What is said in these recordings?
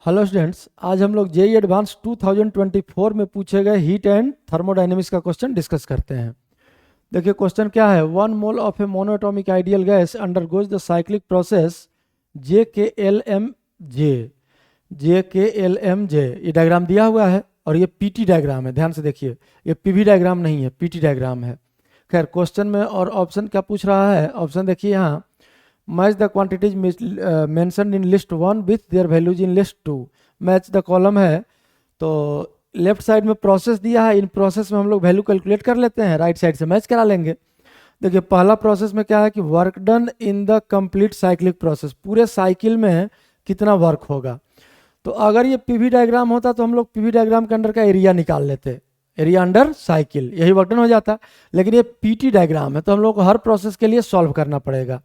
Hello students, आज हम लोग जेई एडवांस 2024 में पूछे गए हीट एंड थर्मोडायनेमिक्स का क्वेश्चन डिस्कस करते हैं। देखिए क्वेश्चन क्या है। 1 mole of a monoatomic ideal gas undergoes the cyclic process J K L M जे। ये डायग्राम दिया हुआ है और ये पीटी डायग्राम है। ध्यान से देखिए, ये पीवी डायग्राम नहीं है, पीटी डायग्राम है। खैर क्वेश्चन में और ऑप्शन क्या पूछ रहा है, ऑप्शन देखिए यहाँ, match the quantities mentioned in list 1 with their values in list 2। Match the column है, तो लेफ्ट साइड में प्रोसेस दिया है, इन प्रोसेस में हम लोग वैल्यू कैलकुलेट कर लेते हैं, राइट साइड से मैच करा लेंगे। देखिए पहला प्रोसेस में क्या है कि work done in the complete cyclic process, पूरे साइकिल में कितना वर्क होगा। तो अगर ये पीवी डायग्राम होता तो हम लोग पीवी डायग्राम के अंदर का एरिया निकाल लेते, एरिया अंडर साइकिल, यही वर्क डन हो जाता। लेकिन ये पीटी डायग्राम है तो हम लोग को हर प्रोसेस के लिए सॉल्व करना पड़ेगा।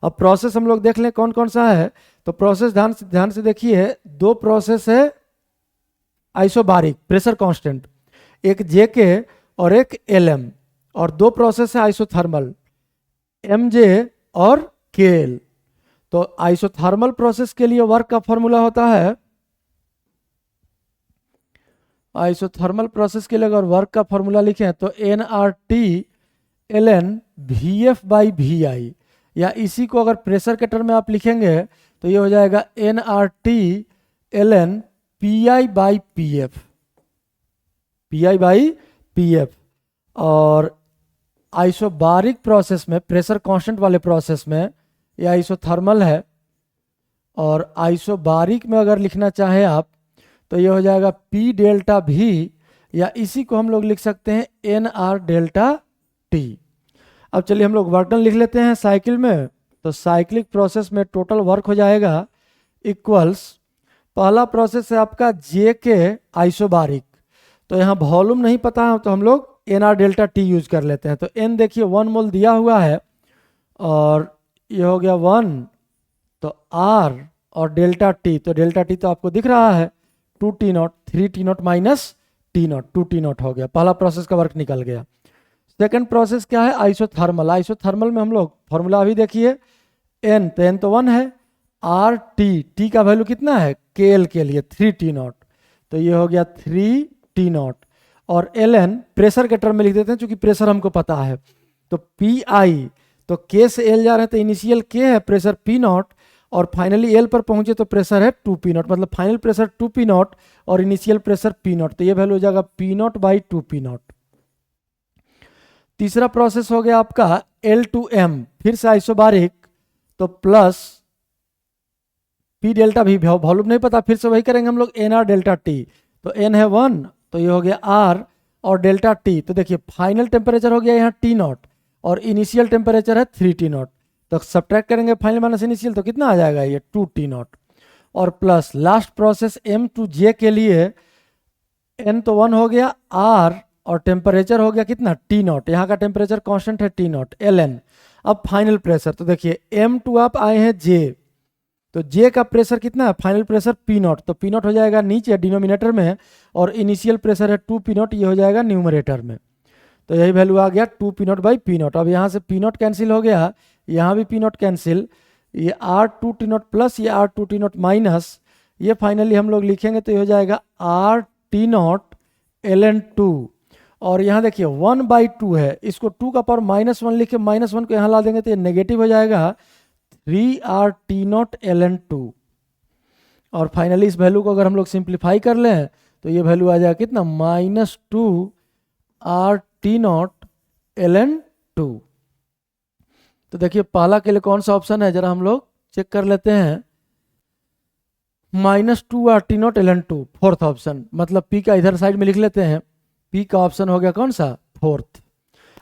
अब प्रोसेस हम लोग देख लें कौन कौन सा है। तो प्रोसेस ध्यान से देखिए, दो प्रोसेस है आइसोबारिक प्रेशर कांस्टेंट, एक जेके और एक एलएम, और दो प्रोसेस है आइसोथर्मल एमजे और केएल। तो आइसोथर्मल प्रोसेस के लिए वर्क का फॉर्मूला होता है, आइसोथर्मल प्रोसेस के लिए अगर वर्क का फॉर्मूला लिखें तो N R T L N V F by V I, या इसी को अगर प्रेशर के टर्म में आप लिखेंगे तो ये हो जाएगा N R T L N P I by P F, P I by P F. और आइसोबारिक प्रोसेस में, प्रेशर कांस्टेंट वाले प्रोसेस में, ये आइसोथर्मल है, और आइसोबारिक में अगर लिखना चाहें आप तो ये हो जाएगा पी डेल्टा वी, या इसी को हम लोग लिख सकते हैं एन आर डेल्टा टी। अब चलिए हम लोग वर्क डन लिख लेते हैं साइकिल में। तो साइक्लिक प्रोसेस में टोटल वर्क हो जाएगा इक्वल्स, पहला प्रोसेस है आपका जे के आइसोबारिक, तो यहाँ वॉल्यूम नहीं पता है तो हम लोग N R delta T use कर लेते हैं। तो एन देखिए 1 मोल दिया हुआ है और ये हो गया 1, तो आर और डेल्टा टी, तो डेल्टा टी तो आपको दिख रहा है 2 T not, 3 T naught minus T not, 2 T not हो गया। पहला प्रोसेस का वर्क निकल गया। सेकंड प्रोसेस क्या है, आइसोथर्मल। आइसोथर्मल में हम लोग फॉर्मूला अभी देखिए, एन तो एन तो 1 है, आर टी, टी का वैल्यू कितना है के एल के लिए 3 टी नॉट, तो ये हो गया 3 टी नॉट। और एल एन प्रेशर के टर्म में लिख देते हैं क्योंकि प्रेशर हमको पता है। तो पी आई, तो के से एल जा रहे हैं तो इनिशियल के है प्रेशर पी नॉट, और फाइनली एल पर पहुंचे तो प्रेशर है 2 पी नॉट, मतलब फाइनल प्रेशर 2 पी नॉट और इनिशियल प्रेशर पी नॉट, तो ये वैल्यू हो जाएगा P not by 2 P not. तीसरा प्रोसेस हो गया आपका एल टू एम, फिर से आइसोबारिक, तो प्लस पी डेल्टा भी, वॉल्यूम नहीं पता, फिर से वही करेंगे हम लोग एन आर डेल्टा टी। तो एन है 1, तो ये हो गया आर और डेल्टा टी, तो देखिए फाइनल टेम्परेचर हो गया यहाँ टी नॉट और इनिशियल टेम्परेचर है 3 टी नॉट, तो सब्ट्रैक्ट करेंगे फाइनल माइनस इनिशियल तो कितना आ जाएगा ये 2 टी नॉट। और plus last process M to J के लिए एन तो 1 हो गया, आर और टेम्परेचर हो गया कितना टी नॉट, यहाँ का टेम्परेचर कांस्टेंट है टी नॉट एल एन। अब फाइनल प्रेशर, तो देखिए एम टू आप आए हैं जे, तो जे का प्रेशर कितना है फाइनल प्रेशर पी नॉट, तो पी नॉट हो जाएगा नीचे डिनोमिनेटर में, और इनिशियल प्रेशर है 2 पी नॉट, ये हो जाएगा न्यूमरेटर में। तो यही वैल्यू आ गया 2 P not by P not. अब यहाँ से पी नॉट कैंसिल हो गया, यहाँ भी पी नॉट कैंसिल, ये आर 2 टी नॉट प्लस ये आर 2 टी नॉट माइनस, ये फाइनली हम लोग लिखेंगे तो ये हो जाएगा R T not L N 2। और यहाँ देखिए 1 बाई 2 है, इसको 2 का पावर -1 लिख के -1 को यहाँ ला देंगे तो ये नेगेटिव हो जाएगा 3 R T not L N 2। और फाइनली इस वैल्यू को अगर हम लोग सिंप्लीफाई कर लें तो ये वैल्यू आ जाएगा कितना -2 R T not L N 2। तो देखिए पहला के लिए कौन सा ऑप्शन है जरा हम लोग चेक कर लेते हैं, -2 R T not L N 2, fourth option, मतलब पी का इधर साइड में लिख लेते हैं, पी का ऑप्शन हो गया कौन सा फोर्थ।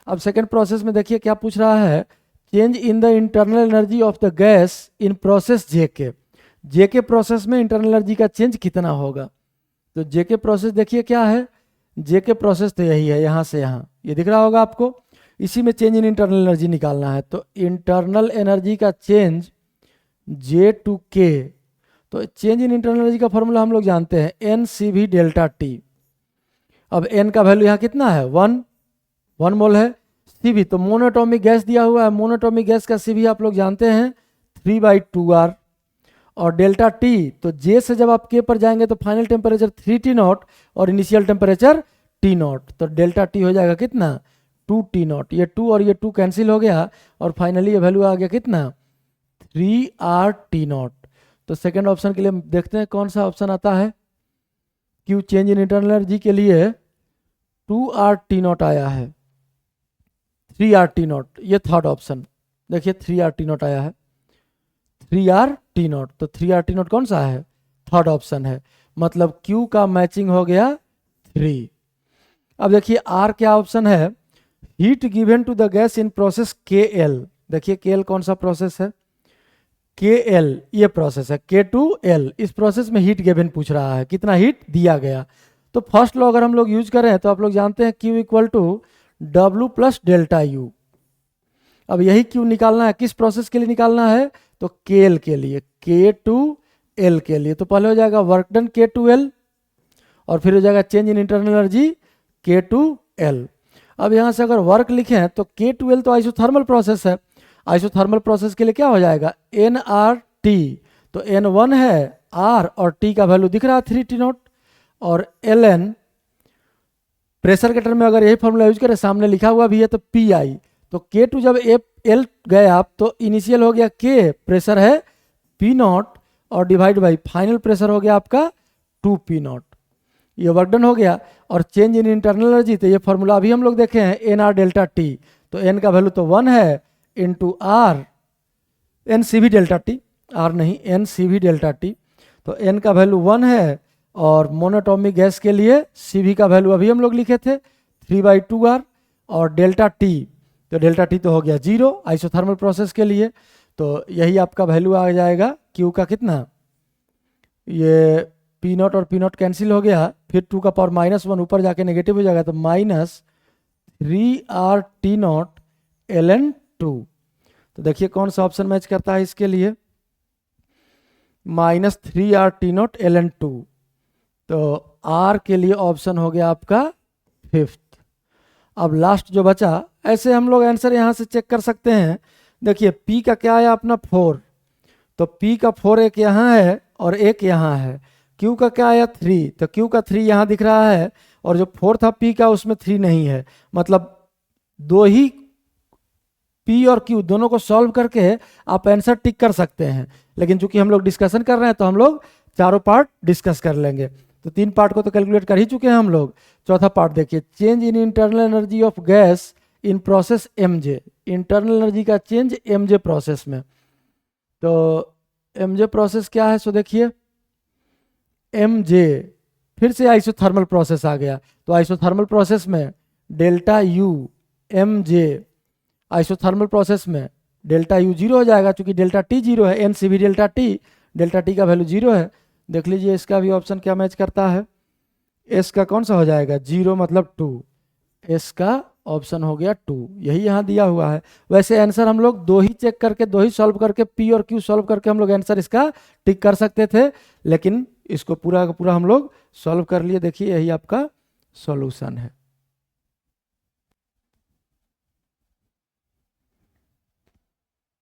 अब सेकंड प्रोसेस में देखिए क्या पूछ रहा है, change in the internal energy of the gas in process JK. JK process में इंटरनल एनर्जी का चेंज कितना होगा। तो जेके प्रोसेस देखिए क्या है, जेके प्रोसेस तो यही है, यहाँ से यहाँ ये दिख रहा होगा आपको, इसी में चेंज इन इंटरनल एनर्जी निकालना है। तो इंटरनल एनर्जी का चेंज जे टू के, तो चेंज इन इंटरनल एनर्जी का फॉर्मूला हम लोग जानते हैं N C V delta T. अब एन का वैल्यू यहाँ कितना है 1 मोल है, सी वी तो मोनोटॉमिक गैस दिया हुआ है, मोनोटॉमिक गैस का सी वी आप लोग जानते हैं 3/2 आर, और डेल्टा टी, तो जे से जब आप के पर जाएंगे तो फाइनल टेम्परेचर 3T0 और इनिशियल टेम्परेचर T0, तो डेल्टा टी हो जाएगा कितना 2T0। ये 2 और ये 2 कैंसिल हो गया और फाइनली ये वैल्यू आ गया कितना 3RT0। तो सेकेंड ऑप्शन के लिए देखते हैं कौन सा ऑप्शन आता है। Q change in internal energy के लिए 2RT0 आया है, 3RT0, ये थर्ड ऑप्शन देखिए 3RT0 आया है, 3RT0, तो 3RT0 कौन सा है थर्ड ऑप्शन है, मतलब Q का मैचिंग हो गया 3। अब देखिए R क्या ऑप्शन है, heat given to the gas in process KL। देखिए KL कौन सा प्रोसेस है, KL ये प्रोसेस है, K2L इस प्रोसेस में हीट गिवन पूछ रहा है, कितना हीट दिया गया। तो फर्स्ट लॉ अगर हम लोग यूज करें तो आप लोग जानते हैं Q equal to W plus delta U। अब यही Q निकालना है, किस प्रोसेस के लिए निकालना है, तो KL के लिए, K2L के लिए। तो पहले हो जाएगा वर्क डन K2L और फिर हो जाएगा change in internal energy K2L। अब यहाँ से अगर वर्क लिखें तो K2L तो आइसोथर्मल प्रोसेस है, आइसोथर्मल प्रोसेस के लिए क्या हो जाएगा nRT, तो N1 है R और T का वैल्यू दिख रहा है 3T0 और Ln प्रेशर के टर्म में अगर यही फॉर्मूला यूज करें सामने लिखा हुआ भी है तो PI, तो K2 जब L गए आप तो इनिशियल हो गया K, प्रेशर है P0 और डिवाइड बाई फाइनल प्रेशर हो गया आपका 2P0। ये वर्क डन हो गया और चेंज इन इंटरनल एनर्जी, तो ये फॉर्मूला अभी हम लोग देखे हैं NR डेल्टा T, तो N का वैल्यू तो 1 है into R NCV delta T, R नहीं NCV डेल्टा T, तो N का वैल्यू 1 है और मोनोटॉमिक गैस के लिए CV का वैल्यू अभी हम लोग लिखे थे 3/2R और डेल्टा T, तो डेल्टा T तो हो गया 0 आइसोथर्मल प्रोसेस के लिए। तो यही आपका वैल्यू आ जाएगा Q का कितना, ये P0 और P0 कैंसिल हो गया, फिर 2 का पावर -1 ऊपर जाके नेगेटिव हो जाएगा तो -3RT0 ln 2। तो देखिए कौन सा ऑप्शन मैच करता है इसके लिए, -3RT0 ln 2, तो R के लिए ऑप्शन हो गया आपका 5th। अब लास्ट जो बचा, ऐसे हम लोग आंसर यहाँ से चेक कर सकते हैं। देखिए P का क्या आया अपना 4, तो P का 4 एक यहाँ है और एक यहाँ है। Q का क्या आया 3, तो Q का 3 यहाँ दिख रहा है और जो 4 था P का उसमें 3 नहीं है, मतलब दो ही P और Q दोनों को सॉल्व करके आप आंसर टिक कर सकते हैं। लेकिन चूंकि हम लोग डिस्कशन कर रहे हैं तो हम लोग चारों पार्ट डिस्कस कर लेंगे। तो 3 पार्ट को तो कैलकुलेट कर ही चुके हैं हम लोग। चौथा पार्ट देखिए, change in internal energy of gas in process MJ, internal energy का चेंज MJ प्रोसेस में। तो MJ प्रोसेस क्या है, सो देखिए MJ फिर से आइसोथर्मल प्रोसेस आ गया, तो आइसोथर्मल प्रोसेस में delta U MJ, isothermal process में डेल्टा U 0 हो जाएगा क्योंकि डेल्टा T 0 है, NCV डेल्टा T का वैल्यू 0 है। देख लीजिए इसका भी ऑप्शन क्या मैच करता है, S का कौन सा हो जाएगा 0 मतलब 2, S का ऑप्शन हो गया 2, यही यहाँ दिया हुआ है। वैसे आंसर हम लोग दो ही चेक करके, दो ही सॉल्व करके, P और Q सॉल्व करके हम लोग आंसर इसका टिक कर सकते थे, लेकिन इसको पूरा का पूरा हम लोग सॉल्व कर लिए। देखिए यही आपका सॉल्यूशन है।